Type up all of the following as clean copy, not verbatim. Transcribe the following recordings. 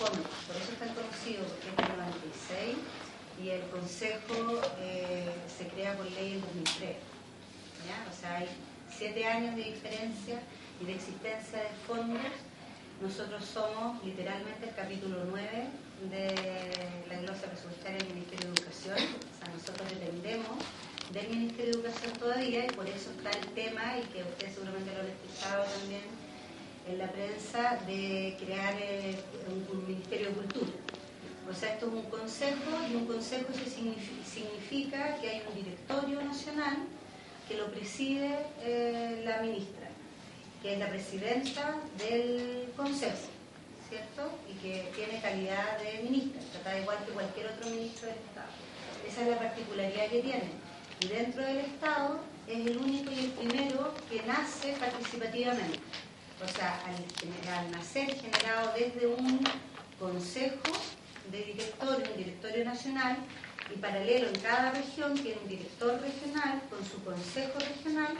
fome, por eso es tan conocido, porque es del 96 y el Consejo se crea por ley en 2003. ¿Ya? O sea, hay 7 años de diferencia y de existencia de fondos. Nosotros somos literalmente el capítulo 9 de la glosa presupuestaria del Ministerio de Educación. O sea, nosotros dependemos del Ministerio de Educación todavía y por eso está el tema, y que ustedes seguramente lo han escuchado también en la prensa, de crear un Ministerio de Cultura. O sea, esto es un consejo, y un consejo significa que hay un directorio nacional que lo preside la ministra, que es la presidenta del consejo, ¿cierto? Y que tiene calidad de ministra, tratada igual que cualquier otro ministro del Estado. Esa es la particularidad que tiene. Y dentro del Estado es el único y el primero que nace participativamente. O sea, al nacer generado desde un consejo de directorio, un directorio nacional, y paralelo en cada región tiene un director regional con su consejo regional,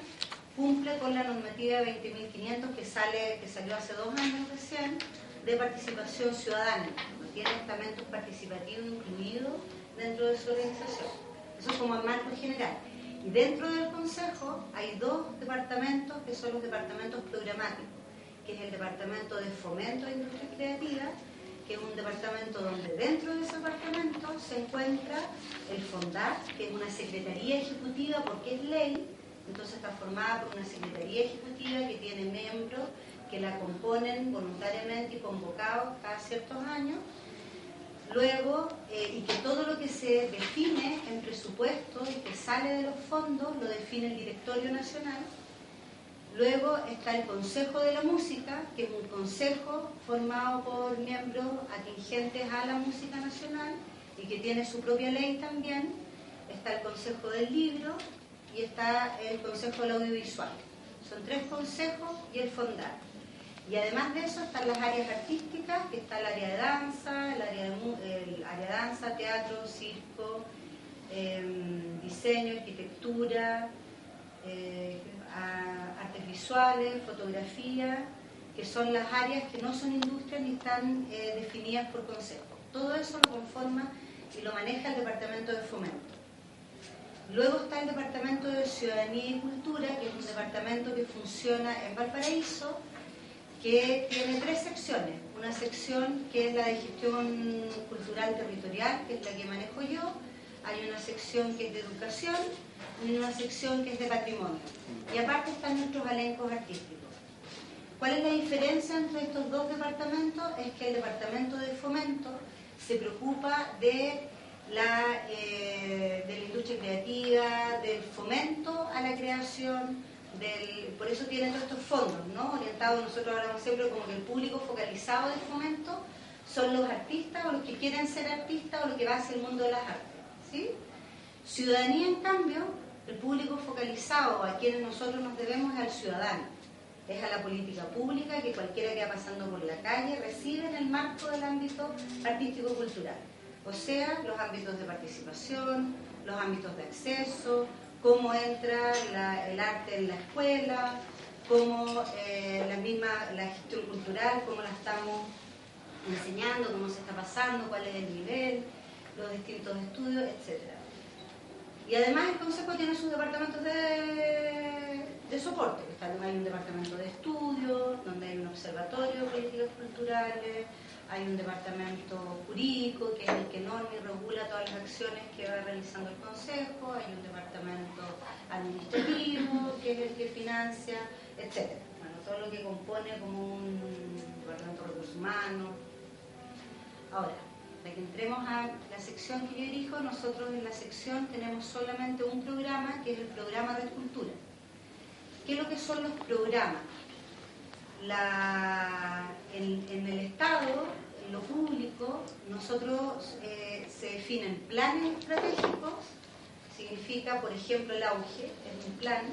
cumple con la normativa 20.500 que salió hace 2 años recién, de participación ciudadana. No tiene estamentos participativos incluidos dentro de su organización. Eso es como el marco general. Y dentro del consejo hay 2 departamentos que son los departamentos programáticos, que es el departamento de fomento de industria creativa, que es un departamento donde dentro de ese departamento se encuentra el FONDAT, que es una secretaría ejecutiva porque es ley. Entonces está formada por una secretaría ejecutiva que tiene miembros que la componen voluntariamente y convocados cada ciertos años. Luego, y que todo lo que se define en presupuesto y que sale de los fondos lo define el Directorio Nacional. Luego está el Consejo de la Música, que es un consejo formado por miembros atingentes a la música nacional y que tiene su propia ley también. Está el Consejo del Libro y está el Consejo del Audiovisual. Son 3 consejos y el FONDAT. Y además de eso están las áreas artísticas, que está el área de danza, el área de danza, teatro, circo, diseño, arquitectura, artes visuales, fotografía, que son las áreas que no son industrias ni están definidas por consejo. Todo eso lo conforma y lo maneja el Departamento de Fomento. Luego está el Departamento de Ciudadanía y Cultura, que es un departamento que funciona en Valparaíso, que tiene 3 secciones. Una sección que es la de gestión cultural territorial, que es la que manejo yo. Hay una sección que es de educación y una sección que es de patrimonio. Y aparte están nuestros elencos artísticos. ¿Cuál es la diferencia entre estos 2 departamentos? Es que el Departamento de Fomento se preocupa de la industria creativa, del fomento a la creación, por eso tienen todos estos fondos, ¿no? Orientados, nosotros hablamos siempre como que el público focalizado del fomento son los artistas o los que quieren ser artistas o los que va hacia el mundo de las artes, ¿sí? Ciudadanía, en cambio, el público focalizado a quienes nosotros nos debemos es al ciudadano, es a la política pública que cualquiera que va pasando por la calle recibe en el marco del ámbito artístico-cultural. O sea, los ámbitos de participación, los ámbitos de acceso, cómo entra el arte en la escuela, cómo la gestión cultural, cómo la estamos enseñando, cómo se está pasando, cuál es el nivel, los distintos estudios, etc. Y además el Consejo tiene sus departamentos de soporte. Hay un departamento de estudios, donde hay un observatorio de políticas culturales, hay un departamento jurídico, que es el que norma y regula todas las acciones que va realizando el Consejo, hay un departamento administrativo, que es el que financia, etc. Bueno, todo lo que compone como un departamento de recursos humanos. Ahora, para que entremos a la sección que yo dirijo, nosotros en la sección tenemos solamente un programa, que es el programa Red Cultura. ¿Qué es lo que son los programas? En el Estado, en lo público, nosotros se definen planes estratégicos, significa, por ejemplo, el auge, es un plan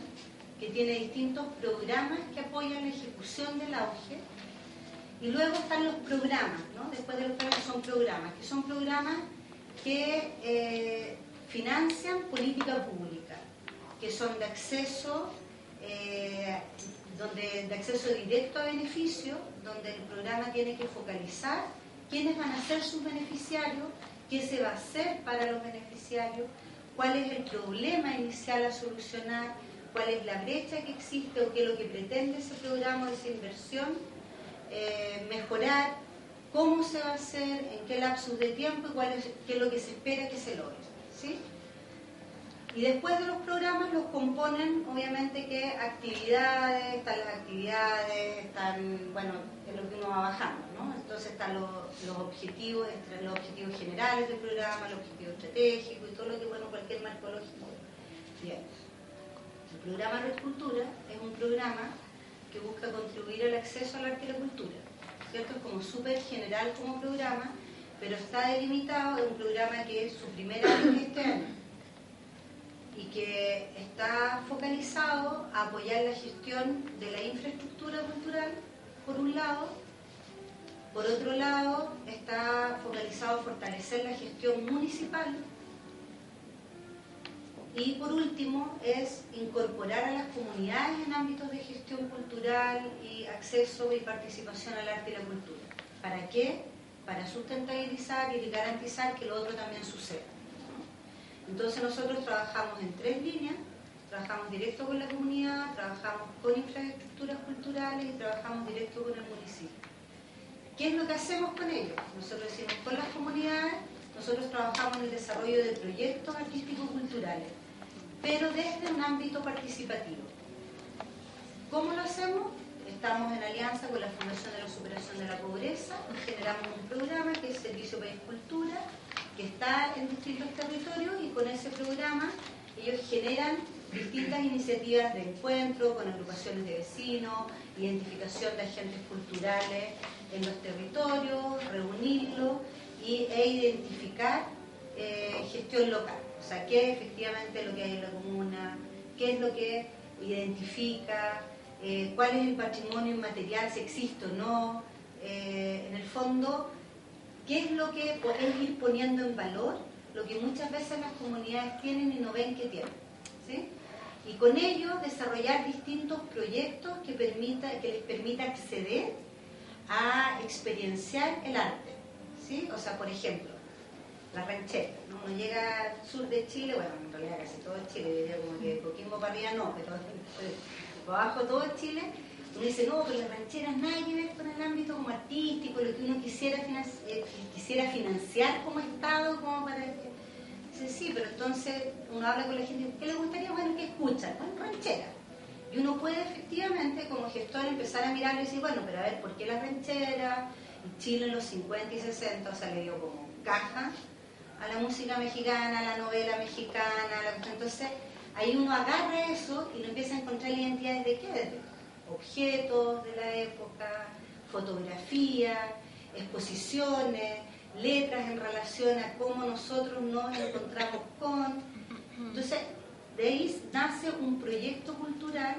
que tiene distintos programas que apoyan la ejecución del auge. Y luego están los programas, ¿no? Después de los planes son programas, que financian política pública, que son de acceso, de acceso directo a beneficio, donde el programa tiene que focalizar quiénes van a ser sus beneficiarios, qué se va a hacer para los beneficiarios, cuál es el problema inicial a solucionar, cuál es la brecha que existe o qué es lo que pretende ese programa, esa inversión, mejorar, cómo se va a hacer, en qué lapsus de tiempo y qué es lo que se espera que se logre, ¿sí? Y después de los programas los componen, obviamente, que actividades, están las actividades, están, bueno, es lo que uno va bajando, ¿no? Entonces están los objetivos generales del programa, los objetivos estratégicos y todo lo que, bueno, cualquier marco lógico. Bien. El programa Red Cultura es un programa que busca contribuir al acceso al arte y la cultura, ¿cierto? Es como súper general como programa, pero está delimitado, es un programa que su primer año es este año, y que está focalizado a apoyar la gestión de la infraestructura cultural, por un lado. Por otro lado, está focalizado a fortalecer la gestión municipal. Y por último, es incorporar a las comunidades en ámbitos de gestión cultural y acceso y participación al arte y la cultura. ¿Para qué? Para sustentabilizar y garantizar que lo otro también suceda. Entonces nosotros trabajamos en 3 líneas, trabajamos directo con la comunidad, trabajamos con infraestructuras culturales y trabajamos directo con el municipio. ¿Qué es lo que hacemos con ellos? Nosotros decimos, con las comunidades, nosotros trabajamos en el desarrollo de proyectos artísticos culturales, pero desde un ámbito participativo. ¿Cómo lo hacemos? Estamos en alianza con la Fundación de la Superación de la Pobreza y generamos un programa que es Servicio País Cultura, que está en distintos territorios, y con ese programa ellos generan distintas iniciativas de encuentro con agrupaciones de vecinos, identificación de agentes culturales en los territorios, reunirlos e identificar gestión local. O sea, qué es efectivamente lo que hay en la comuna, qué es lo que identifica, cuál es el patrimonio inmaterial, si existe o no, en el fondo, qué es lo que podemos ir poniendo en valor, lo que muchas veces las comunidades tienen y no ven que tienen, ¿sí? Y con ello desarrollar distintos proyectos que les permita acceder a experienciar el arte, ¿sí? O sea, por ejemplo, la ranchera, ¿no? Uno llega al sur de Chile, bueno, en realidad casi todo Chile, diría como que Coquimbo para arriba no, pero por abajo todo Chile. Uno dice, no, pero las rancheras nada que ver con el ámbito como artístico, lo que uno quisiera financiar como Estado, como para... Dice, sí, pero entonces uno habla con la gente, ¿qué le gustaría? Bueno, ¿qué escuchan? Bueno, ranchera. Y uno puede efectivamente, como gestor, empezar a mirar y decir, bueno, pero a ver, ¿por qué las rancheras? En Chile en los 50 y 60, o sea, le dio como caja a la música mexicana, a la novela mexicana, entonces ahí uno agarra eso y lo empieza a encontrar identidades de qué, de objetos de la época, fotografías, exposiciones, letras en relación a cómo nosotros nos encontramos con. Entonces, de ahí nace un proyecto cultural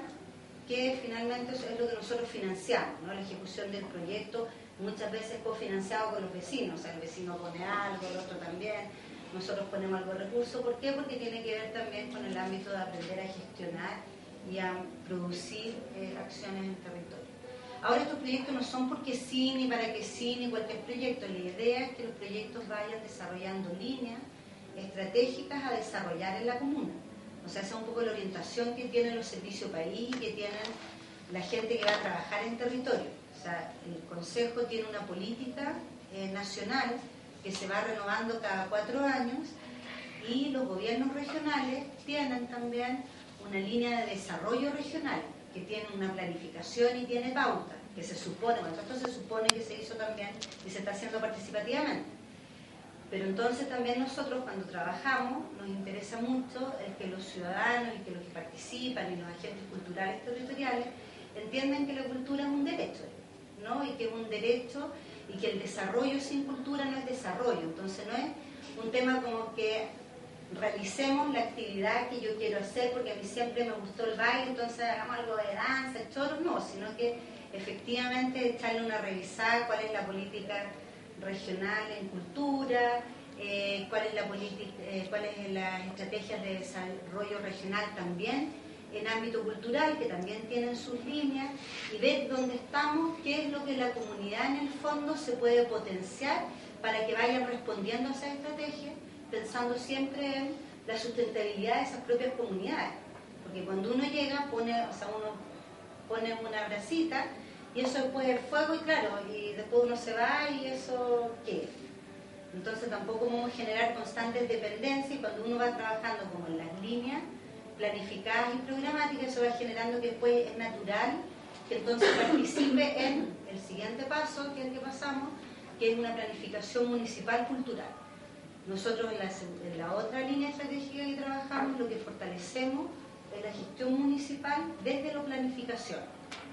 que finalmente es lo que nosotros financiamos, ¿no? La ejecución del proyecto muchas veces cofinanciado con los vecinos, o sea, el vecino pone algo, el otro también, nosotros ponemos algo de recursos. ¿Por qué? Porque tiene que ver también con el ámbito de aprender a gestionar y a producir acciones en el territorio. Ahora, estos proyectos no son porque sí, ni para que sí, ni cualquier proyecto. La idea es que los proyectos vayan desarrollando líneas estratégicas a desarrollar en la comuna. O sea, esa es un poco la orientación que tienen los servicios país, que tienen la gente que va a trabajar en territorio. O sea, el Consejo tiene una política nacional que se va renovando cada 4 años, y los gobiernos regionales tienen también una línea de desarrollo regional que tiene una planificación y tiene pauta, que se supone, bueno, esto se supone que se hizo también y se está haciendo participativamente. Pero entonces también nosotros cuando trabajamos nos interesa mucho el que los ciudadanos y que los que participan y los agentes culturales territoriales entiendan que la cultura es un derecho, ¿no? Y que es un derecho y que el desarrollo sin cultura no es desarrollo. Entonces no es un tema como que realicemos la actividad que yo quiero hacer porque a mí siempre me gustó el baile, entonces hagamos algo de danza, choro, no, sino que efectivamente echarle una revisada cuál es la política regional en cultura, cuáles son las estrategias de desarrollo regional también en ámbito cultural, que también tienen sus líneas, y ver dónde estamos, qué es lo que la comunidad en el fondo se puede potenciar para que vayan respondiendo a esa estrategia, pensando siempre en la sustentabilidad de esas propias comunidades. Porque cuando uno llega, uno pone una brasita, y eso después es fuego, y claro, y después uno se va, y eso, ¿qué? Entonces tampoco podemos generar constantes dependencias, y cuando uno va trabajando como en las líneas planificadas y programáticas, eso va generando que después es natural que entonces participe en el siguiente paso, que es el que pasamos, que es una planificación municipal cultural. Nosotros en la otra línea estratégica que trabajamos, lo que fortalecemos es la gestión municipal desde la planificación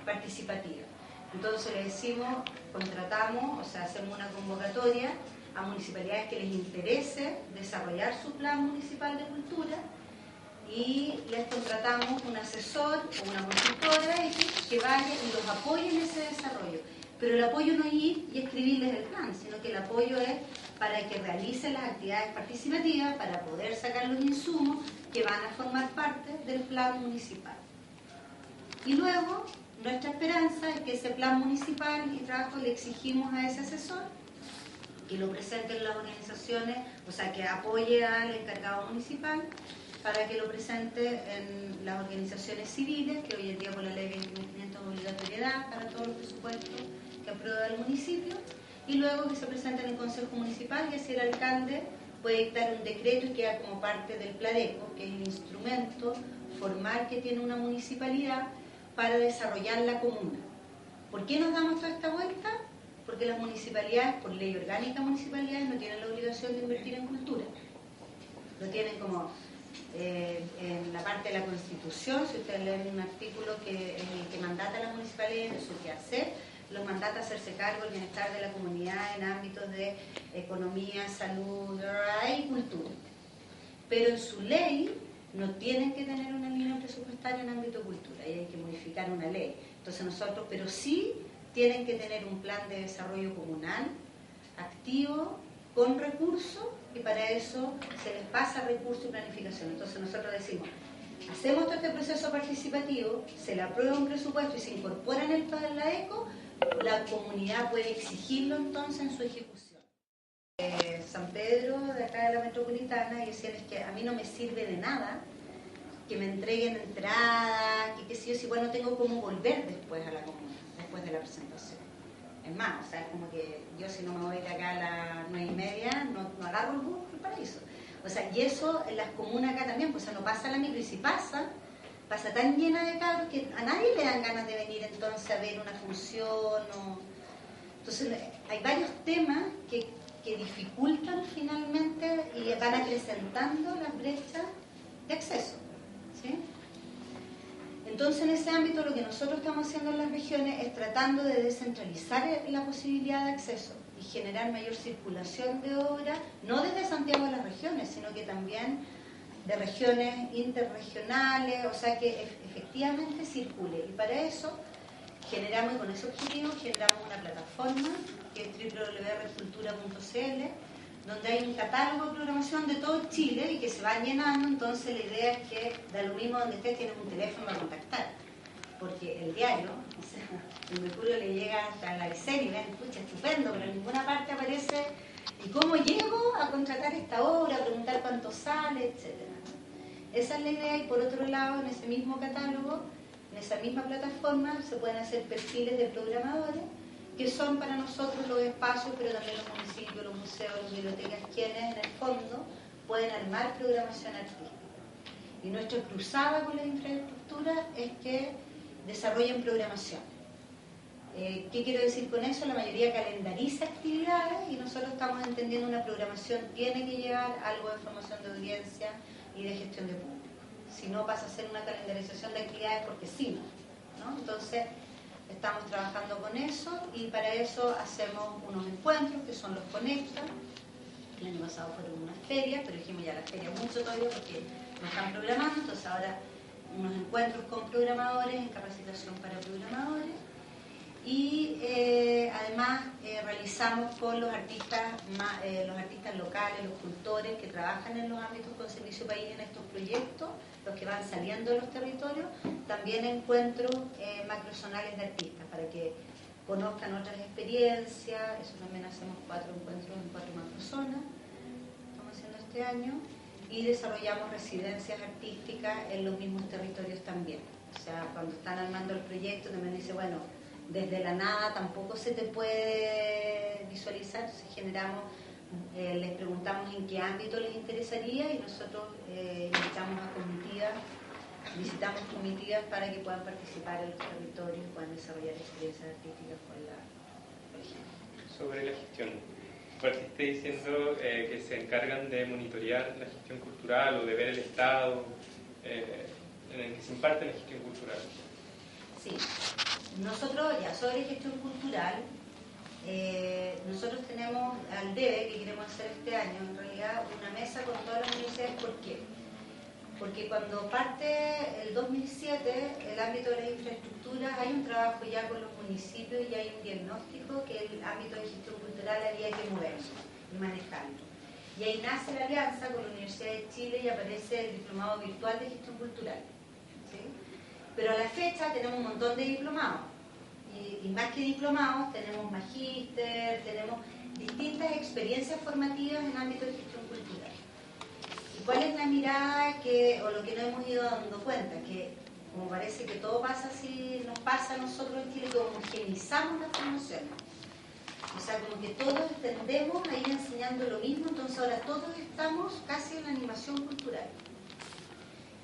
participativa. Entonces le decimos, contratamos, o sea, hacemos una convocatoria a municipalidades que les interese desarrollar su plan municipal de cultura, y les contratamos un asesor o una consultora que vaya y los apoye en ese desarrollo. Pero el apoyo no es ir y escribirles el plan, sino que el apoyo es para que realicen las actividades participativas, para poder sacar los insumos que van a formar parte del plan municipal. Y luego, nuestra esperanza es que ese plan municipal y trabajo le exigimos a ese asesor que lo presente en las organizaciones, o sea, que apoye al encargado municipal para que lo presente en las organizaciones civiles, que hoy en día por la ley 20.500 es obligatoriedad para todos los presupuestos que aprueba el municipio, y luego que se presente en el Consejo Municipal, y así el alcalde puede dictar un decreto y queda como parte del PLADECO, que es el instrumento formal que tiene una municipalidad para desarrollar la comuna. ¿Por qué nos damos toda esta vuelta? Porque las municipalidades, por ley orgánica municipalidades, no tienen la obligación de invertir en cultura. Lo tienen como en la parte de la Constitución, si ustedes leen un artículo que es el que mandata a las municipalidades en su quehacer, los mandata a hacerse cargo del bienestar de la comunidad en ámbitos de economía, salud y cultura. Pero en su ley no tienen que tener una línea presupuestaria en ámbito cultura, y hay que modificar una ley. Entonces nosotros, pero sí tienen que tener un plan de desarrollo comunal activo, con recursos, y para eso se les pasa recursos y planificación. Entonces nosotros decimos, hacemos todo este proceso participativo, se le aprueba un presupuesto y se incorpora en el PLADECO, la comunidad puede exigirlo entonces en su ejecución. San Pedro, de acá de la metropolitana, y decían, es que a mí no me sirve de nada que me entreguen entradas, que si yo igual no tengo cómo volver después a la comuna, después de la presentación. Es más, o sea, es como que yo si no me voy de acá a las 9:30, no agarro el bus al Paraíso. O sea, y eso en las comunas acá también, pues o sea, no pasa la micro, y si pasa tan llena de cabros que a nadie le dan ganas de venir entonces a ver una función. Entonces hay varios temas que dificultan finalmente y van acrecentando las brechas de acceso, ¿sí? Entonces, en ese ámbito, lo que nosotros estamos haciendo en las regiones es tratando de descentralizar la posibilidad de acceso y generar mayor circulación de obra, no desde Santiago de las regiones, sino que también de regiones interregionales, o sea, que efectivamente circule. Y para eso generamos, y con ese objetivo, generamos una plataforma que es www.redcultura.cl, donde hay un catálogo de programación de todo Chile y que se va llenando. Entonces la idea es que da lo mismo donde estés, tienes un teléfono para contactar, porque el diario, o sea, el Mercurio le llega hasta la Vicenia y ven, escucha, estupendo, pero en ninguna parte aparece ¿y cómo llego a contratar esta obra? A preguntar cuánto sale, etcétera. Esa es la idea. Y por otro lado, en ese mismo catálogo, en esa misma plataforma, se pueden hacer perfiles de programadores, que son para nosotros los espacios, pero también los municipios, los museos, las bibliotecas, quienes en el fondo pueden armar programación artística. Y nuestra cruzada con la infraestructura es que desarrollen programación. ¿Qué quiero decir con eso? La mayoría calendariza actividades, y nosotros estamos entendiendo una programación tiene que llevar algo de formación de audiencia y de gestión de público. Si no, pasa a ser una calendarización de actividades porque sí, ¿no? Entonces, estamos trabajando con eso, y para eso hacemos unos encuentros que son los Conecta. El año pasado fueron unas ferias, pero dijimos ya las ferias mucho todavía porque no están programando, entonces ahora unos encuentros con programadores en capacitación para programadores. Y además realizamos con los artistas locales, los cultores que trabajan en los ámbitos con Servicio País en estos proyectos, los que van saliendo de los territorios, también encuentros macrozonales de artistas para que conozcan otras experiencias. Eso también hacemos 4 encuentros en 4 macrozonas, estamos haciendo este año, y desarrollamos residencias artísticas en los mismos territorios también. O sea, cuando están armando el proyecto también dice, bueno, desde la nada tampoco se te puede visualizar, entonces generamos, les preguntamos en qué ámbito les interesaría y nosotros invitamos a comitivas, visitamos comitivas para que puedan participar en los territorios y puedan desarrollar experiencias artísticas por ejemplo. Sobre la gestión, partiste diciendo que se encargan de monitorear la gestión cultural o de ver el estado en el que se imparte la gestión cultural. Sí. Nosotros, ya sobre gestión cultural, nosotros tenemos al DEBE, que queremos hacer este año, en realidad una mesa con todas las universidades. ¿Por qué? Porque cuando parte el 2007, el ámbito de las infraestructuras, hay un trabajo ya con los municipios y hay un diagnóstico que el ámbito de gestión cultural había que moverse y manejarlo. Y ahí nace la alianza con la Universidad de Chile y aparece el diplomado virtual de gestión cultural. ¿Sí? Pero a la fecha tenemos un montón de diplomados, y más que diplomados tenemos magíster, tenemos distintas experiencias formativas en ámbito de gestión cultural. ¿Y cuál es la mirada o lo que nos hemos ido dando cuenta? Que como parece que todo pasa así, nos pasa a nosotros en Chile, que homogenizamos las formaciones. O sea, como que todos tendemos a ir enseñando lo mismo, entonces ahora todos estamos casi en la animación cultural.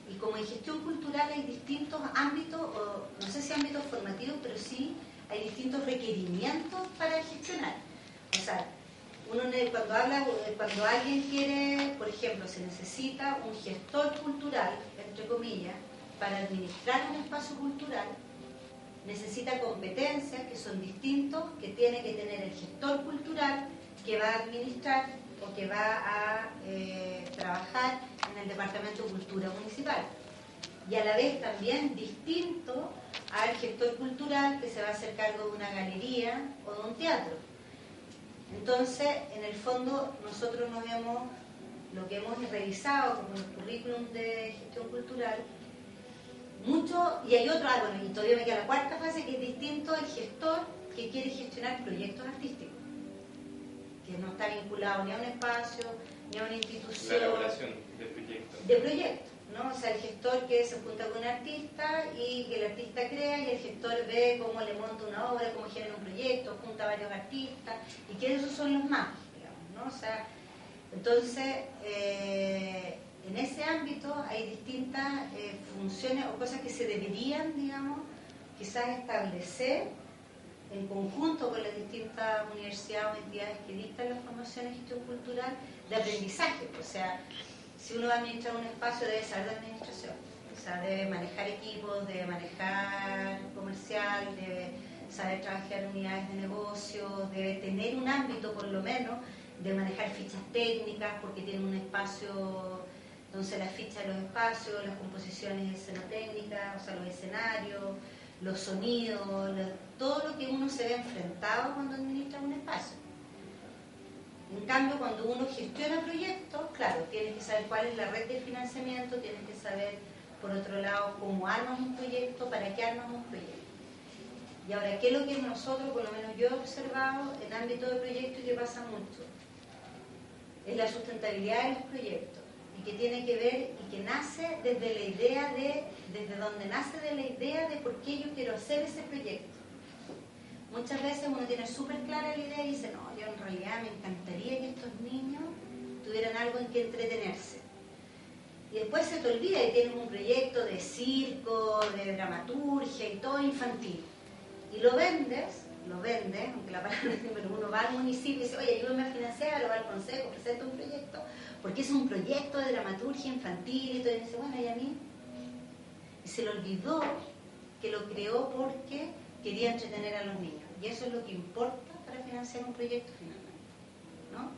Y como en gestión cultural hay distintos ámbitos, o no sé si ámbitos formativos, pero sí hay distintos requerimientos para gestionar. O sea, cuando alguien quiere, por ejemplo, se necesita un gestor cultural, entre comillas, para administrar un espacio cultural, necesita competencias que son distintos, que tiene que tener el gestor cultural que va a administrar o que va a trabajar en el Departamento de Cultura Municipal. Y a la vez también distinto al gestor cultural que se va a hacer cargo de una galería o de un teatro. Entonces, en el fondo, nosotros lo que hemos revisado como el currículum de gestión cultural, y hay otro, bueno, y todavía me queda la cuarta fase, que es distinto al gestor que quiere gestionar proyectos artísticos, que no está vinculado ni a un espacio, ni a una institución. La elaboración de proyectos. De proyectos, ¿no? O sea, el gestor que se junta con un artista y que el artista crea, y el gestor ve cómo le monta una obra, cómo genera un proyecto, junta a varios artistas, y que esos son los magos, digamos, ¿no? O sea, entonces, en ese ámbito hay distintas funciones o cosas que se deberían, digamos, quizás establecer en conjunto con las distintas universidades o entidades que dictan las formaciones de gestión cultural de aprendizaje. O sea, si uno va a administrar un espacio, debe saber de administración. O sea, debe manejar equipos, debe manejar comercial, debe saber trabajar en unidades de negocio, debe tener un ámbito, por lo menos, de manejar fichas técnicas, porque tiene un espacio, entonces las fichas de los espacios, las composiciones escenotécnicas, o sea, los escenarios, los sonidos, todo lo que uno se ve enfrentado cuando administra un espacio. En cambio, cuando uno gestiona proyectos, claro, tienes que saber cuál es la red de financiamiento, tienes que saber, por otro lado, cómo armas un proyecto, para qué armas un proyecto. Y ahora, ¿qué es lo que nosotros, por lo menos yo he observado en ámbito de proyectos y que pasa mucho? Es la sustentabilidad de los proyectos, y que tiene que ver y que nace desde la idea desde donde nace de la idea de por qué yo quiero hacer ese proyecto. Muchas veces uno tiene súper clara la idea y dice, no, yo en realidad me encantaría que estos niños tuvieran algo en que entretenerse. Y después se te olvida y tienes un proyecto de circo, de dramaturgia y todo infantil. Y lo vendes, aunque la palabra es, pero uno va al municipio y dice, oye, ayúdame a financiar, o va al consejo, presenta un proyecto, porque es un proyecto de dramaturgia infantil, y todo, y dice, bueno, ¿y a mí? Y se le olvidó que lo creó porque quería entretener a los niños. Y eso es lo que importa para financiar un proyecto finalmente, ¿no?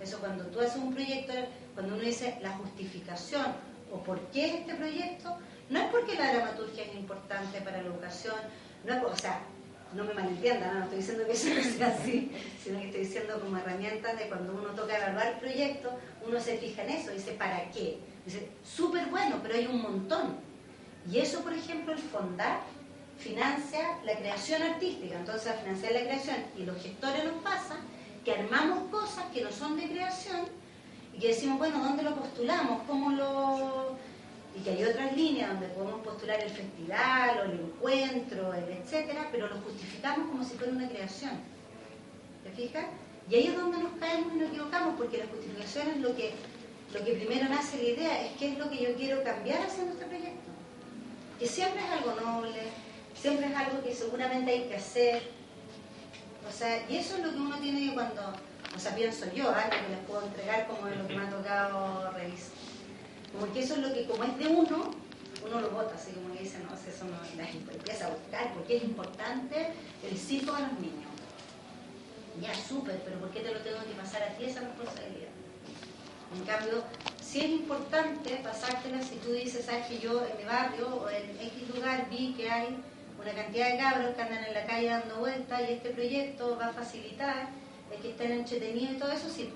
Eso, cuando tú haces un proyecto, cuando uno dice la justificación o por qué este proyecto, no es porque la dramaturgia es importante para la educación, no es, o sea, no me malentiendan, no estoy diciendo que eso no sea así, sino que estoy diciendo como herramientas de cuando uno toca evaluar proyectos, uno se fija en eso, dice, ¿para qué? Dice, súper bueno, pero hay un montón. Y eso, por ejemplo, el Fondar financia la creación artística, entonces al financiar la creación, y los gestores nos pasa que armamos cosas que no son de creación, y que decimos, bueno, ¿dónde lo postulamos? ¿Cómo lo...? Y que hay otras líneas donde podemos postular el festival, o el encuentro, el etcétera, pero lo justificamos como si fuera una creación. ¿Te fijas? Y ahí es donde nos caemos y nos equivocamos, porque la justificación es lo que primero nace la idea, es qué es lo que yo quiero cambiar haciendo este proyecto. Que siempre es algo noble, siempre es algo que seguramente hay que hacer. O sea, y eso es lo que uno tiene que cuando, o sea, pienso yo, que les puedo entregar como de lo que me ha tocado revisar. Como que eso es lo que, como es de uno lo vota, así como que dice, no, eso no, la gente empieza a buscar, porque es importante el circo a los niños. Ya, súper, pero ¿por qué te lo tengo que pasar a ti esa responsabilidad? En cambio, sí es importante pasártela si tú dices, sabes que yo en mi barrio o en X lugar vi que hay una cantidad de cabros que andan en la calle dando vueltas y este proyecto va a facilitar el que estén entretenidos y todo eso, sí.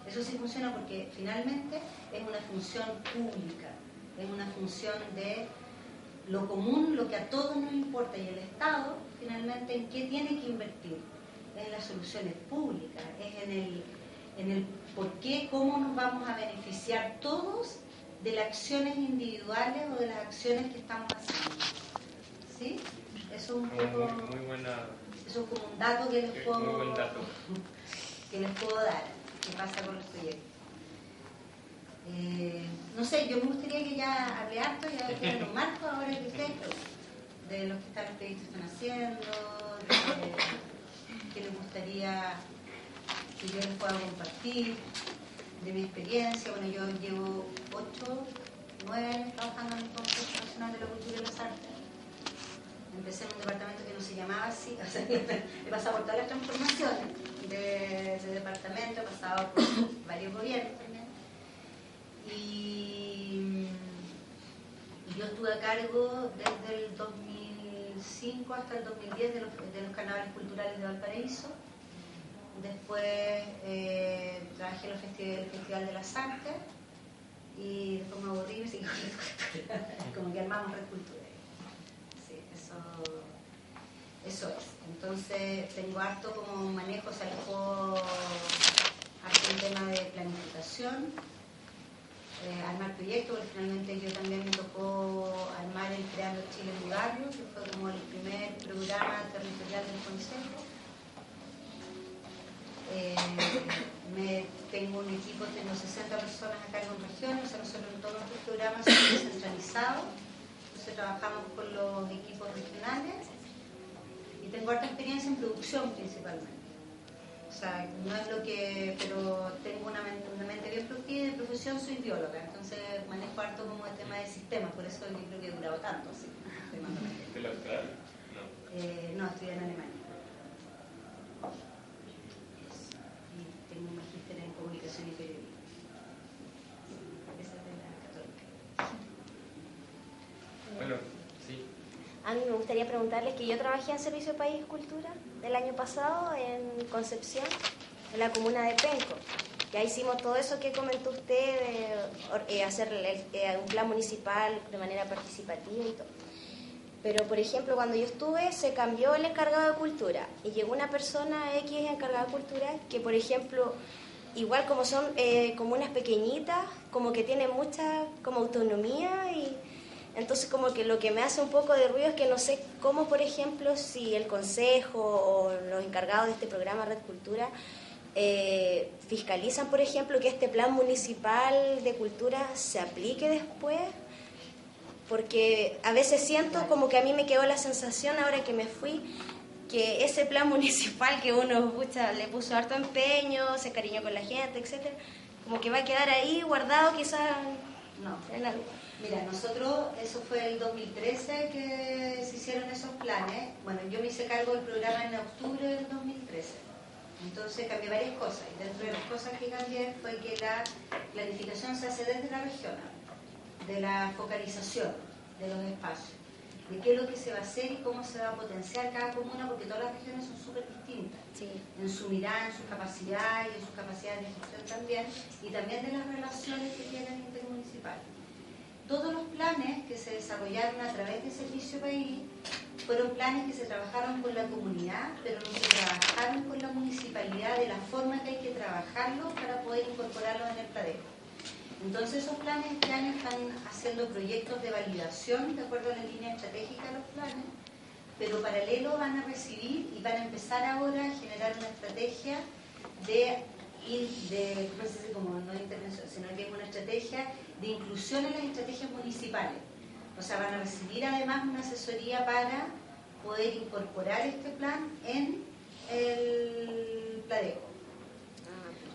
Eso sí funciona porque finalmente es una función pública, es una función de lo común, lo que a todos nos importa, y el Estado finalmente en qué tiene que invertir, es en las soluciones públicas, es en el por qué, cómo nos vamos a beneficiar todos de las acciones individuales o de las acciones que estamos haciendo. ¿Sí? Eso es un poco, muy buena. Eso es como un dato que les puedo, muy buen dato. Que les puedo dar. ¿Qué pasa con los proyectos? No sé, yo me gustaría que ya hable harto, ya queden un marco ahora que ustedes de lo que están los proyectos están haciendo, de qué les gustaría que yo les pueda compartir, de mi experiencia. Bueno, yo llevo 9 años trabajando en el Consejo Nacional de la Cultura y las Artes. Empecé en un departamento que no se llamaba así, o sea, he pasado por todas las transformaciones de ese departamento, he pasado por varios gobiernos también. Y yo estuve a cargo desde el 2005 hasta el 2010 de los carnavales culturales de Valparaíso. Después trabajé en el Festival de las Artes y después me aburrí y me seguí con Red Cultura. Como que armamos Red Cultura. Sí, eso es. Entonces tengo harto como manejo, o sea, puedo hacer un tema de planificación, armar proyectos, porque finalmente yo también me tocó armar el Creando Chile en mi barrio, que fue como el primer programa territorial del Consejo. Tengo un equipo, tengo 60 personas acá en regiones, o sea, nosotros en todos nuestros programas somos descentralizados, entonces trabajamos con los equipos regionales y tengo harta experiencia en producción principalmente. O sea, no es lo que, pero tengo una mente bien productiva y de profesión soy bióloga, entonces manejo harto como el tema de sistemas, por eso yo creo que he durado tanto. ¿Sí? ¿En Australia? No, estoy en Alemania. Tengo un magíster en comunicación y periodismo. Esa es de la Católica. Bueno, sí. A mí me gustaría preguntarles que yo trabajé en Servicio País y Cultura el año pasado en Concepción, en la comuna de Penco. Ya hicimos todo eso que comentó usted, de hacer un plan municipal de manera participativa y todo. Pero, por ejemplo, cuando yo estuve, se cambió el encargado de cultura y llegó una persona X encargada de cultura que, por ejemplo, igual como son comunas pequeñitas, como que tienen mucha como autonomía, y entonces como que lo que me hace un poco de ruido es que no sé cómo, por ejemplo, si el consejo o los encargados de este programa Red Cultura fiscalizan, por ejemplo, que este plan municipal de cultura se aplique después. Porque a veces siento como que a mí me quedó la sensación ahora que me fui, que ese plan municipal que uno le puso harto empeño, se cariñó con la gente, etcétera, como que va a quedar ahí guardado quizás en algo. Mira, nosotros, eso fue el 2013 que se hicieron esos planes. Bueno, yo me hice cargo del programa en octubre del 2013. Entonces cambié varias cosas, y dentro de las cosas que cambié fue que la planificación se hace desde la región, de la focalización de los espacios. de qué es lo que se va a hacer y cómo se va a potenciar cada comuna, porque todas las regiones son súper distintas, Sí. en su mirada, en sus capacidades y en sus capacidades de gestión también, y también de las relaciones que tienen intermunicipales. Todos los planes que se desarrollaron a través de Servicio País fueron planes que se trabajaron con la comunidad, pero no se trabajaron con la municipalidad de la forma que hay que trabajarlos para poder incorporarlos en el Pladejo. Entonces esos planes este año están haciendo proyectos de validación de acuerdo a la línea estratégica de los planes, pero paralelo van a recibir y van a empezar ahora a generar una estrategia no sé si como no de intervención, sino que es una estrategia de inclusión en las estrategias municipales. O sea, van a recibir además una asesoría para poder incorporar este plan en el Pladejo.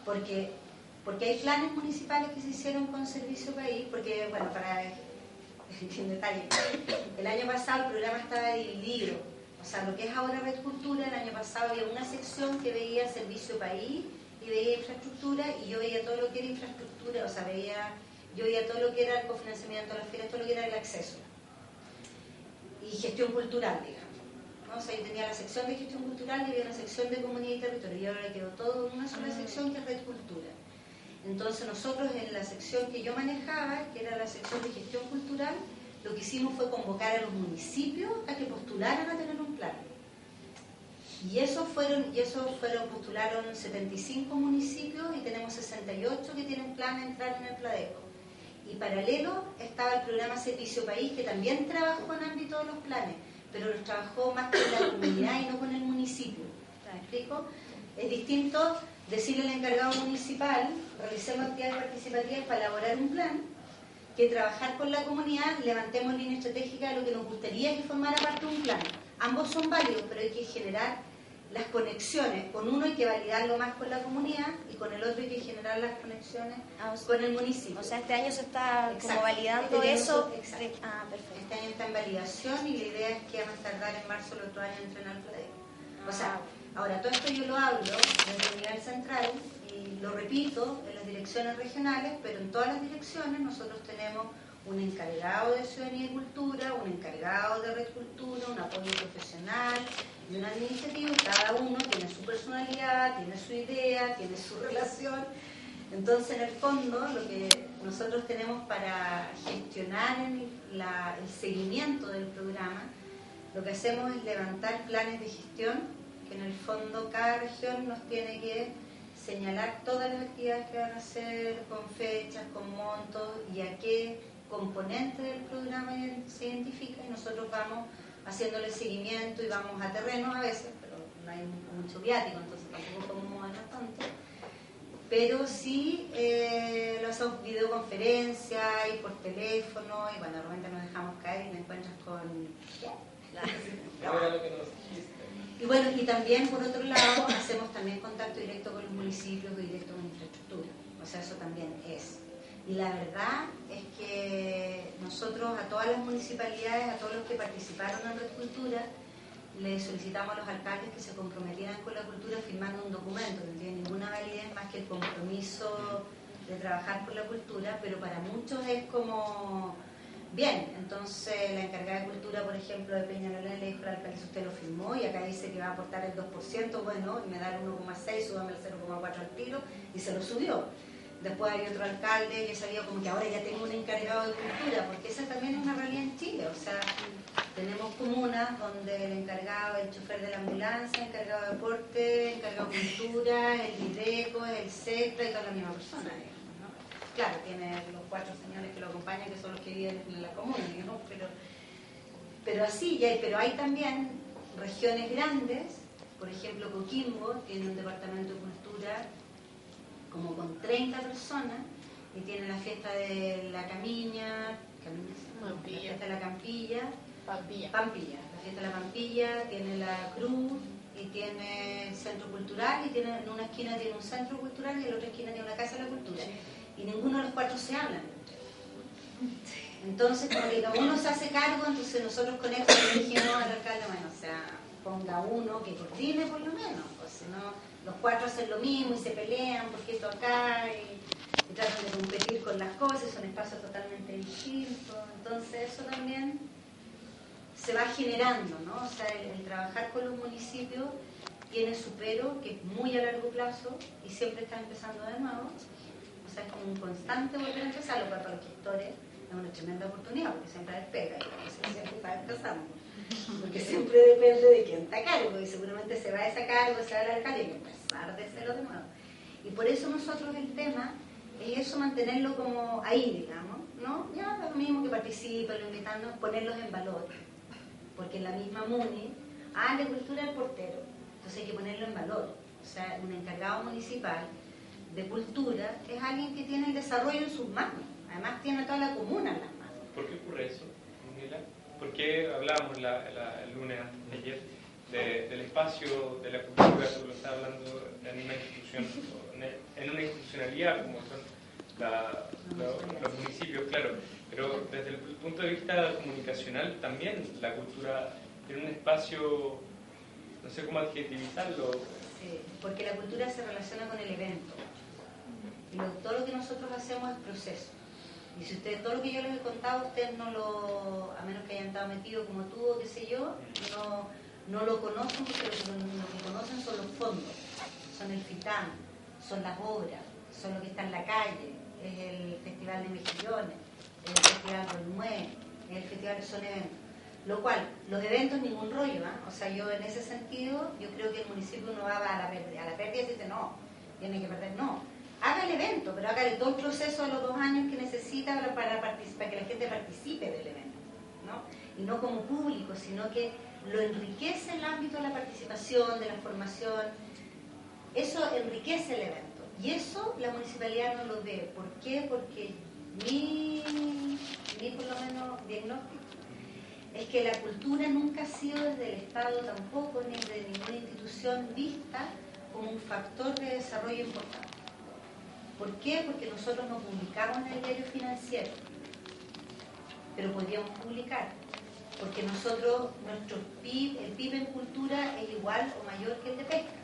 Porque hay planes municipales que se hicieron con Servicio País, porque, bueno, para en detalle, el año pasado el programa estaba dividido. O sea, lo que es ahora Red Cultura, el año pasado había una sección que veía Servicio País y veía infraestructura, y yo veía todo lo que era infraestructura, o sea, yo veía todo lo que era el cofinanciamiento de las ferias, todo lo que era el acceso. Y gestión cultural, digamos, ¿no? O sea, yo tenía la sección de gestión cultural y había una sección de comunidad y territorio, y ahora quedó todo en una sola sección que es Red Cultura. Entonces nosotros en la sección que yo manejaba, que era la sección de gestión cultural, lo que hicimos fue convocar a los municipios a que postularan a tener un plan. Y postularon 75 municipios y tenemos 68 que tienen plan de entrar en el Pladejo. Y paralelo estaba el programa Servicio País, que también trabajó en ámbito de los planes, pero los trabajó más con la comunidad y no con el municipio. ¿Me explico? Es distinto decirle al encargado municipal, realicemos actividades participativas para elaborar un plan, que trabajar con la comunidad, levantemos línea estratégica de lo que nos gustaría que formara parte de un plan. Ambos son válidos, pero hay que generar las conexiones. Con uno hay que validarlo más con la comunidad y con el otro hay que generar las conexiones con el municipio. O sea, este año se está como validando eso. Perfecto. Este año está en validación y la idea es que a más tardar en marzo del otro año entren al Pladejo. O sea, ahora todo esto yo lo hablo desde el nivel central y lo repito en las direcciones regionales, pero en todas las direcciones nosotros tenemos un encargado de ciudadanía y cultura, un encargado de red cultura, un apoyo profesional y un administrativo. Cada uno tiene su personalidad, tiene su idea, tiene su relación. Entonces, en el fondo, lo que nosotros tenemos para gestionar el seguimiento del programa, lo que hacemos es levantar planes de gestión, que en el fondo cada región nos tiene que señalar todas las actividades que van a hacer, con fechas, con montos y a qué componente del programa se identifica, y nosotros vamos haciéndole seguimiento y vamos a terrenos a veces, pero no hay mucho viático, entonces tampoco podemos movernos tanto. Pero sí lo hacemos videoconferencia y por teléfono, y bueno, de repente nos dejamos caer y te encuentras con... Y bueno, y también por otro lado hacemos también contacto directo con los municipios y directo con infraestructura, o sea, eso también es. Y la verdad es que nosotros a todas las municipalidades, a todos los que participaron en Red Cultura, le solicitamos a los alcaldes que se comprometieran con la cultura firmando un documento, que no tiene ninguna validez más que el compromiso de trabajar por la cultura, pero para muchos es como, bien, entonces la encargada de cultura, por ejemplo, de Peñalolén le dijo al alcalde, usted lo firmó y acá dice que va a aportar el 2%, bueno, y me da el 1,6, súbame el 0,4 al tiro, y se lo subió. Después hay otro alcalde que sabía como que ahora ya tengo un encargado de cultura, porque esa también es una realidad en Chile, o sea, tenemos comunas donde el encargado es el chofer de la ambulancia, el encargado de deporte, el encargado de cultura, el IDECO, el CECRA y toda la misma persona, digamos, ¿no? Claro, tiene los 4 señores que lo acompañan, que son los que viven en la comuna, ¿no? Pero así, pero hay también regiones grandes, por ejemplo Coquimbo tiene un departamento de cultura como con 30 personas y tiene la fiesta de la Camiña, la fiesta de la Campilla, Pampilla, la fiesta de la Pampilla, tiene la Cruz y tiene el centro cultural, y tiene en una esquina tiene un centro cultural y en la otra esquina tiene una casa de la cultura, y ninguno de los 4 se hablan. Entonces, como que cada uno se hace cargo, entonces nosotros con esto le dijimos al alcalde, bueno, o sea, ponga uno que coordine por lo menos, pues si no los 4 hacen lo mismo y se pelean porque esto acá y tratan de competir con las cosas, son espacios totalmente distintos. Entonces eso también se va generando, ¿no? O sea, el trabajar con los municipios tiene su pero, que es muy a largo plazo y siempre está empezando de nuevo. O sea, es como un constante volver a empezar, lo cual para los gestores es una tremenda oportunidad, porque siempre hay pega, y siempre está empezando. Porque siempre depende de quién está a cargo, y seguramente se va a esa cargo, se va al alcalde, y hay que empezar de cero de nuevo. Y por eso nosotros el tema es eso, mantenerlo como ahí, digamos, ¿no? Ya lo mismo que participen, lo invitando, ponerlos en valor. Porque en la misma MUNI, la cultura del portero, entonces hay que ponerlo en valor. O sea, un encargado municipal de cultura es alguien que tiene el desarrollo en sus manos. Además tiene toda la comuna en las manos. ¿Por qué ocurre eso, Mila? ¿Por qué hablábamos el lunes ayer del espacio de la cultura? Tú lo estás hablando en una institución, en una institucionalidad como son los municipios, claro. Pero desde el punto de vista comunicacional también la cultura tiene un espacio, no sé cómo adjetivizarlo. Sí, porque la cultura se relaciona con el evento. Y todo lo que nosotros hacemos es proceso. Y si ustedes, todo lo que yo les he contado, ustedes no lo, a menos que hayan estado metidos como tú o qué sé yo, no lo conocen, porque lo que conocen son los fondos, son el FITAM, son las obras, son lo que está en la calle, es el Festival de Mejillones, es el Festival del MUE, es el Festival, son eventos. Lo cual, los eventos ningún rollo, ¿eh? O sea, yo en ese sentido, yo creo que el municipio no va a la pérdida y dice, no, tiene que perder, no. Haga el evento, pero hágale todo el proceso de los 2 años que necesita para que la gente participe del evento, ¿no? Y no como público, sino que lo enriquece el ámbito de la participación, de la formación. Eso enriquece el evento. Y eso la municipalidad no lo ve. ¿Por qué? Porque mi por lo menos diagnóstico es que la cultura nunca ha sido desde el Estado tampoco, ni de ninguna institución vista como un factor de desarrollo importante. ¿Por qué? Porque nosotros no publicamos en el diario financiero, pero podríamos publicar, porque nosotros, nuestro PIB, el PIB en cultura es igual o mayor que el de pesca,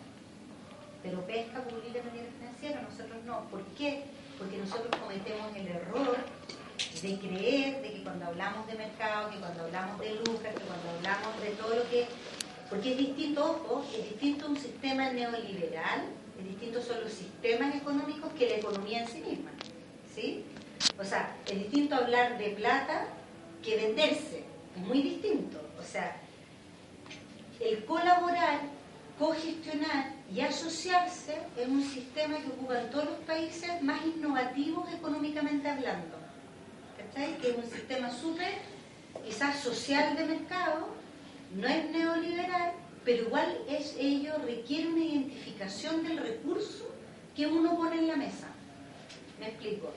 pero pesca publica en el diario financiero, nosotros no. ¿Por qué? Porque nosotros cometemos el error de creer de que cuando hablamos de mercado, que cuando hablamos de lucas, que cuando hablamos de todo lo que... Porque es distinto, ojo, es distinto un sistema neoliberal, es distinto son los sistemas económicos que la economía en sí misma, ¿sí? O sea, es distinto hablar de plata que venderse, es muy distinto. O sea, el colaborar, cogestionar y asociarse es un sistema que ocupan todos los países más innovativos económicamente hablando, ¿cachai? Que es un sistema súper, quizás social de mercado, no es neoliberal, pero igual ello requiere una identificación del recurso que uno pone en la mesa. Me explico.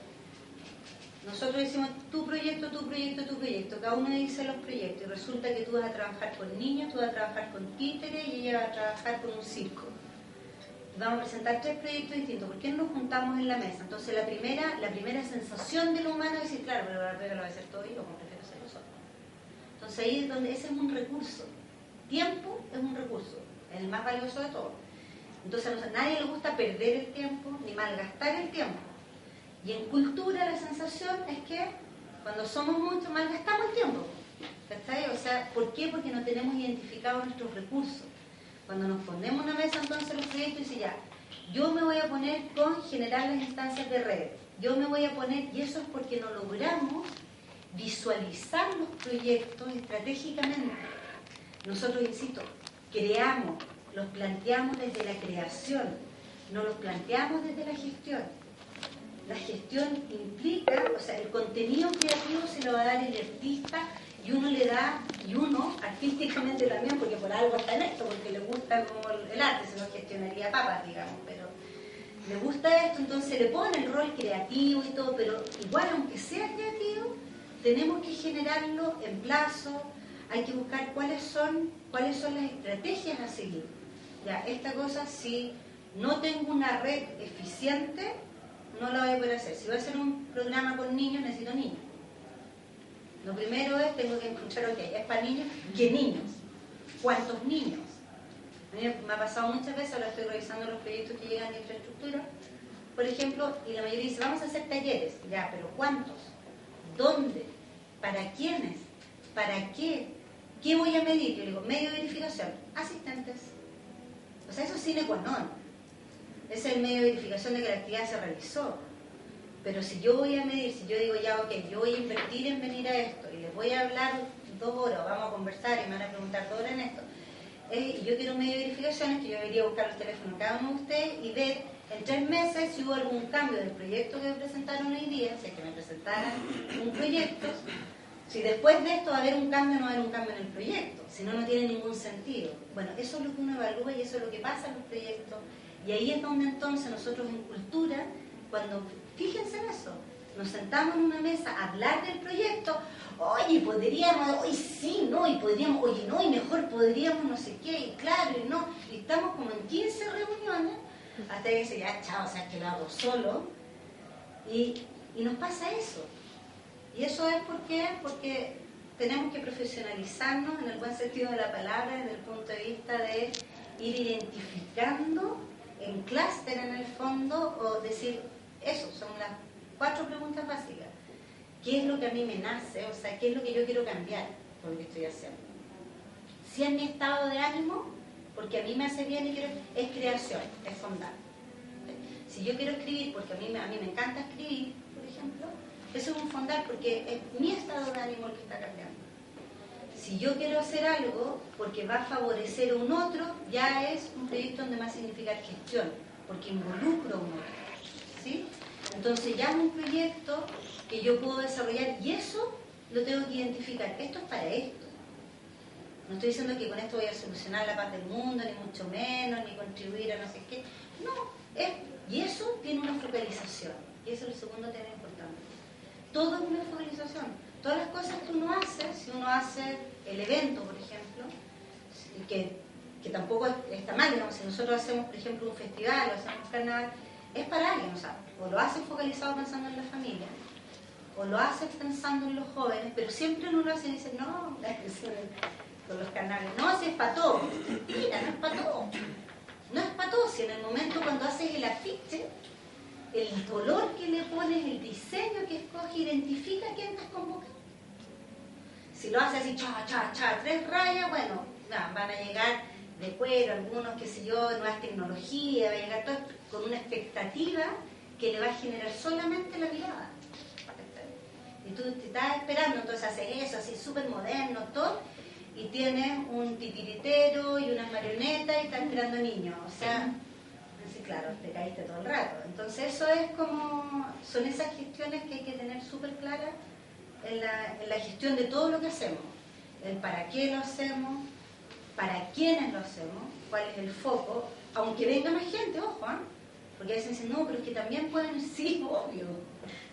Nosotros decimos tu proyecto, tu proyecto, tu proyecto. Cada uno dice los proyectos y resulta que tú vas a trabajar con niños, tú vas a trabajar con títeres y ella va a trabajar con un circo. Vamos a presentar 3 proyectos distintos. ¿Por qué no nos juntamos en la mesa? Entonces la primera sensación del humano es decir, claro, pero la pega lo va a hacer todo yo, como prefiero hacerlo solo. Entonces ahí es donde ese es un recurso. Tiempo es un recurso, es el más valioso de todos. Entonces a nadie le gusta perder el tiempo ni malgastar el tiempo. Y en cultura la sensación es que cuando somos muchos malgastamos el tiempo. ¿Cachai? O sea, ¿por qué? Porque no tenemos identificados nuestros recursos. Cuando nos ponemos en una mesa entonces los proyectos y dice ya, yo me voy a poner con generar las instancias de red. Yo me voy a poner, y eso es porque no logramos visualizar los proyectos estratégicamente. Nosotros, insisto, creamos, los planteamos desde la creación, no los planteamos desde la gestión. La gestión implica, o sea, el contenido creativo se lo va a dar el artista y uno le da, y uno artísticamente también, porque por algo está en esto, porque le gusta como el arte, se lo gestionaría papas, digamos, pero le gusta esto, entonces le pone el rol creativo y todo, pero igual aunque sea creativo, tenemos que generarlo en plazo. Hay que buscar cuáles son las estrategias a seguir. Ya, esta cosa, si no tengo una red eficiente, no la voy a poder hacer. Si voy a hacer un programa con niños, necesito niños. Lo primero es, tengo que encontrar, ok, ¿es para niños? ¿Qué niños? ¿Cuántos niños? A mí me ha pasado muchas veces, ahora estoy revisando los proyectos que llegan de infraestructura, por ejemplo, y la mayoría dice, vamos a hacer talleres. Ya, pero ¿cuántos? ¿Dónde? ¿Para quiénes? ¿Para qué? ¿qué voy a medir? Yo le digo, medio de verificación, asistentes. O sea, eso es sine qua non. Es el medio de verificación de que la actividad se realizó. Pero si yo voy a medir, si yo digo ya, ok, yo voy a invertir en venir a esto y les voy a hablar 2 horas, vamos a conversar y me van a preguntar 2 horas en esto, y yo quiero un medio de verificación, es que yo debería buscar los teléfonos de cada uno de ustedes y ver en 3 meses si hubo algún cambio del proyecto que me presentaron hoy día, si es que me presentaran un proyecto, si después de esto va a haber un cambio o no va a haber un cambio en el proyecto, si no, no tiene ningún sentido. Bueno, eso es lo que uno evalúa y eso es lo que pasa en los proyectos, y ahí es donde entonces nosotros en cultura, cuando, fíjense en eso, nos sentamos en una mesa a hablar del proyecto, oye, podríamos, hoy sí, no, y podríamos, oye, no, y mejor podríamos no sé qué, y claro, y no, y estamos como en 15 reuniones, hasta que dice, ya, chao, o sea, que lo hago solo, y nos pasa eso. Y eso es porque tenemos que profesionalizarnos en el buen sentido de la palabra, desde el punto de vista de ir identificando en clúster en el fondo, o decir, eso, son las 4 preguntas básicas. ¿Qué es lo que a mí me nace? O sea, ¿qué es lo que yo quiero cambiar con lo que estoy haciendo? Si es mi estado de ánimo, porque a mí me hace bien y quiero, es creación, es fondar. Si yo quiero escribir, porque a mí me encanta escribir, por ejemplo, eso es un fondar porque es mi estado de ánimo el que está cambiando. Si yo quiero hacer algo porque va a favorecer a un otro, ya es un proyecto donde más significa gestión, porque involucro a un otro, ¿sí? Entonces ya es un proyecto que yo puedo desarrollar y eso lo tengo que identificar. Esto es para esto. No estoy diciendo que con esto voy a solucionar la paz del mundo, ni mucho menos, ni contribuir a no sé qué. No, y eso tiene una focalización. Y eso es el segundo tema importante. Todo es una focalización. Todas las cosas que uno hace, si uno hace el evento, por ejemplo, que tampoco está mal, digamos, si nosotros hacemos, por ejemplo, un festival o hacemos un carnaval, es para alguien, o sea, o lo haces focalizado pensando en la familia, o lo haces pensando en los jóvenes, pero siempre uno lo hace y dice, no, con los carnavales, no, si es para todos. Mira, no es para todos. No es para todos, si en el momento cuando haces el afiche, el color que le pones, el diseño que escoges, identifica a quién estás convocando. Si lo haces así, 3 rayas, bueno, van a llegar de cuero, algunos, qué sé yo, nuevas tecnologías, va a llegar todo con una expectativa que le va a generar solamente la mirada. Y tú te estás esperando, entonces haces eso, así súper moderno, todo, y tienes un titiritero y unas marionetas y estás esperando niños. O sea, así claro, te caíste todo el rato. Entonces eso es como, son esas gestiones que hay que tener súper claras en la gestión de todo lo que hacemos. El para qué lo hacemos, para quiénes lo hacemos, cuál es el foco, aunque venga más gente, ojo, porque a veces dicen, no, pero es que también pueden, sí, obvio,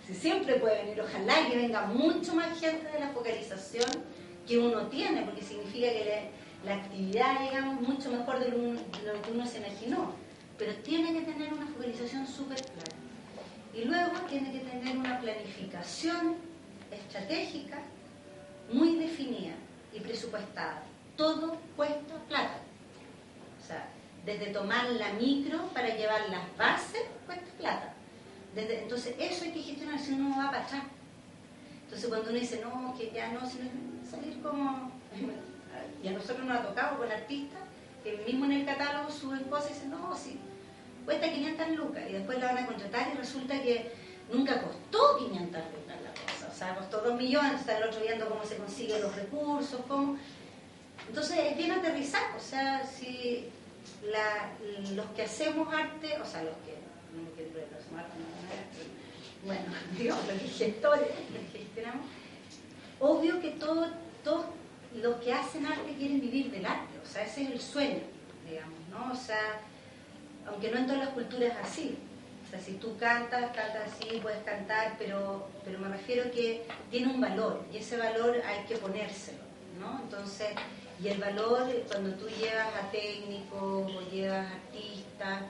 si siempre puede venir, ojalá que venga mucho más gente de la focalización que uno tiene, porque significa que la actividad, digamos, mucho mejor de lo que uno se imaginó, pero tiene que tener una focalización súper clara. Y luego tiene que tener una planificación estratégica muy definida y presupuestada. Todo cuesta plata. O sea, desde tomar la micro para llevar las bases, cuesta plata. Entonces, eso hay que gestionar, si uno no va para atrás. Entonces, cuando uno dice, no, que ya no, sino salir como... Y a nosotros nos ha tocado con artistas que mismo en el catálogo suben cosas y dicen, no, sí, cuesta 500 lucas. Y después la van a contratar y resulta que nunca costó 500 lucas la cosa. O sea, costó 2 millones, está el otro viendo cómo se consiguen los recursos, cómo... Entonces, es bien aterrizar. O sea, si los que hacemos arte, o sea, los que... No quiero hacemos arte, bueno, digamos, los gestores, los que gestionamos, obvio que todos los que hacen arte quieren vivir del arte, o sea, ese es el sueño, digamos, ¿no? O sea, aunque no en todas las culturas es así, o sea, si tú cantas así, puedes cantar, pero me refiero que tiene un valor, y ese valor hay que ponérselo, ¿no? Entonces, y el valor, cuando tú llevas a técnicos o llevas artistas,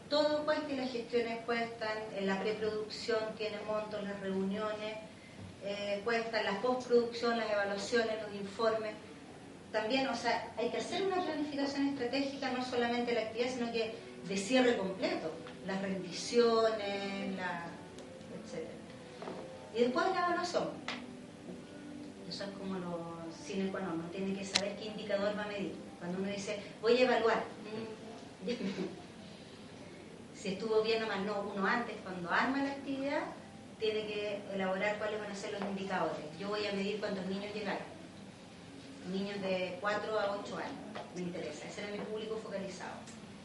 todo cuesta y las gestiones cuestan, en la preproducción tiene montos, las reuniones, cuestan, la postproducción, las evaluaciones, los informes. También, o sea, hay que hacer una planificación estratégica, no solamente la actividad, sino que de cierre completo, las rendiciones, etc. Y después la evaluación. Eso es como lo sine qua non, uno tiene que saber qué indicador va a medir. Cuando uno dice, voy a evaluar, si estuvo bien o mal, no, uno antes, cuando arma la actividad, tiene que elaborar cuáles van a ser los indicadores. Yo voy a medir cuántos niños llegaron. Niños de 4 a 8 años, me interesa, ese era mi público focalizado.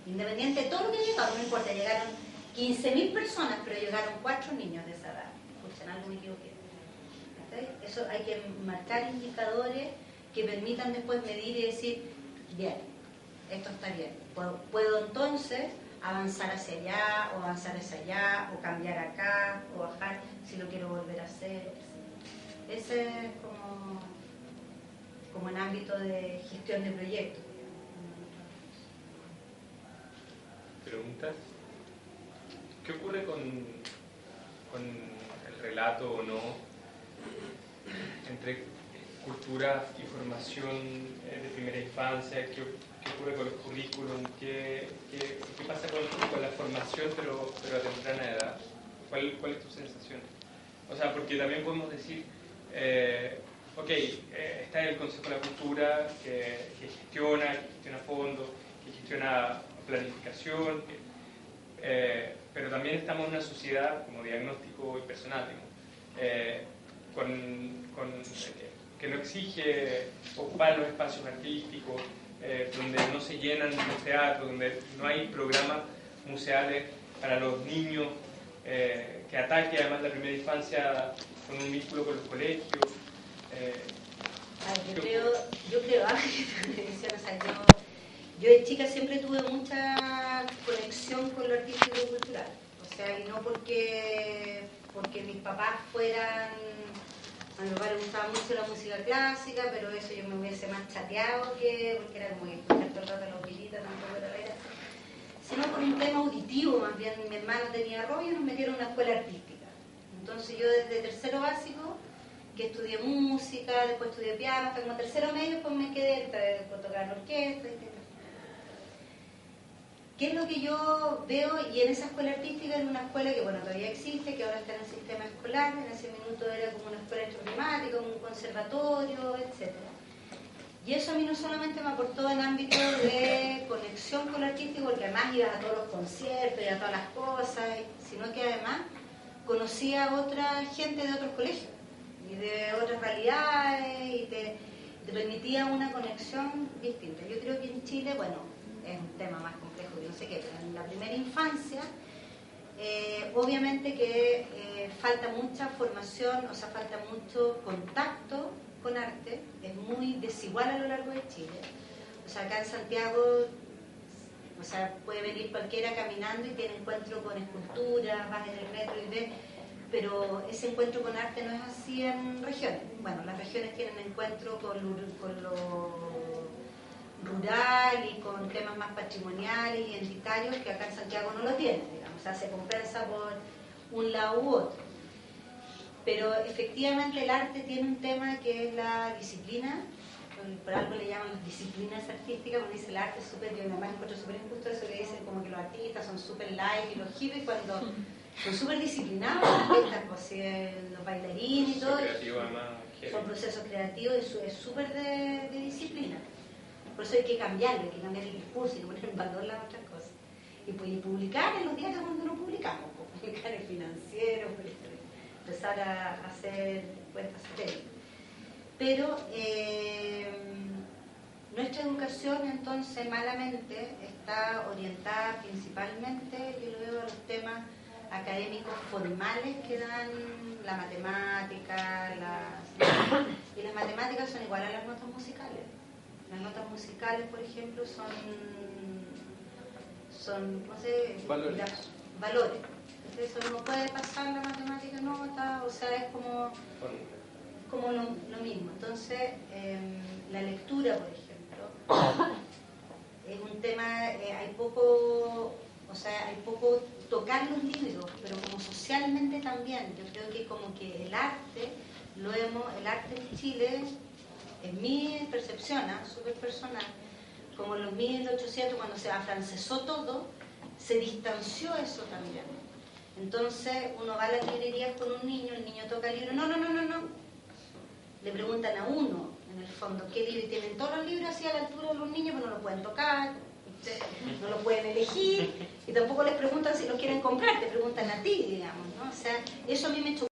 Independiente de todo lo que llegaron, no importa, llegaron 15.000 personas, pero llegaron 4 niños de esa edad. Escuchen, algo me equivoqué. ¿Sí? Eso hay que marcar indicadores que permitan después medir y decir, bien, esto está bien. Puedo entonces avanzar hacia allá, o avanzar hacia allá, o cambiar acá, o bajar si lo quiero volver a hacer. Ese es como en ámbito de gestión de proyectos. ¿Preguntas? ¿Qué ocurre con el relato o no entre cultura y formación de primera infancia? ¿Qué ocurre con los currículum? ¿Qué pasa con la formación pero a temprana edad? ¿Cuál es tu sensación? O sea, porque también podemos decir, está el Consejo de la Cultura que gestiona fondos, que gestiona planificación, pero también estamos en una sociedad como diagnóstico y personal, que no exige ocupar los espacios artísticos, donde no se llenan los teatros, donde no hay programas museales para los niños, que ataque además la primera infancia con un vínculo con los colegios. Yo creo yo de chica siempre tuve mucha conexión con lo artístico y cultural, o sea, y no porque mis papás fueran, a mi papá le gustaba mucho la música clásica, pero eso yo me hubiese más chateado porque era como que escuchar todo el rato la opilita, tampoco era, sino por un tema auditivo, más bien mi hermano tenía rollo y nos metieron en una escuela artística. Entonces yo desde tercero básico, que estudié música, después estudié piano, hasta como tercero medio, pues me quedé después tocar en orquesta, etc. ¿Qué es lo que yo veo? Y en esa escuela artística era una escuela que, bueno, todavía existe, que ahora está en el sistema escolar, en ese minuto era como una escuela electroclimática, un conservatorio, etc. Y eso a mí no solamente me aportó en ámbito de conexión con lo artístico, porque además ibas a todos los conciertos y a todas las cosas, sino que además conocía a otra gente de otros colegios y de otras realidades y te permitía una conexión distinta. Yo creo que en Chile, bueno, es un tema más complejo que no sé qué, pero en la primera infancia obviamente que falta mucha formación, o sea, falta mucho contacto con arte, es muy desigual a lo largo de Chile. O sea, acá en Santiago, o sea, puede venir cualquiera caminando y tiene encuentro con esculturas, vas en el metro y ves, pero ese encuentro con arte no es así en regiones. Bueno, las regiones tienen encuentro con lo rural y con temas más patrimoniales y identitarios que acá en Santiago no lo tienen, digamos, o sea, se compensa por un lado u otro. Pero efectivamente el arte tiene un tema que es la disciplina, por algo le llaman disciplinas artísticas, porque dice el arte es súper, yo además encuentro súper injusto eso que dicen como que los artistas son súper light y los hippies cuando son súper disciplinados, los bailarines y todo, son procesos creativos, es súper de disciplina. Por eso hay que cambiarlo, hay que cambiar el discurso y poner en valor las otras cosas. Y publicar en los diarios cuando no publicamos, publicar en Financiero, empezar a hacer cuentas satélites. Pero nuestra educación entonces malamente está orientada principalmente, yo lo veo, a los temas académicos formales que dan la matemática, y las matemáticas son igual a las notas musicales. Las notas musicales, por ejemplo, son no sé, valores. Entonces, eso no puede pasar la matemática nota, o sea, es como lo mismo. Entonces, la lectura, por ejemplo, es un tema, hay poco tocar los libros, pero como socialmente también. Yo creo que como que el arte en Chile, en mi percepción, súper personal, como en los 1800, cuando se afrancesó todo, se distanció eso también. Entonces uno va a las librerías con un niño, el niño toca el libro, no, le preguntan a uno, en el fondo, qué libro, y tienen todos los libros así a la altura de los niños, pero no lo pueden tocar, no lo pueden elegir, y tampoco les preguntan si los quieren comprar, te preguntan a ti, digamos, ¿no? O sea, eso a mí me chocó.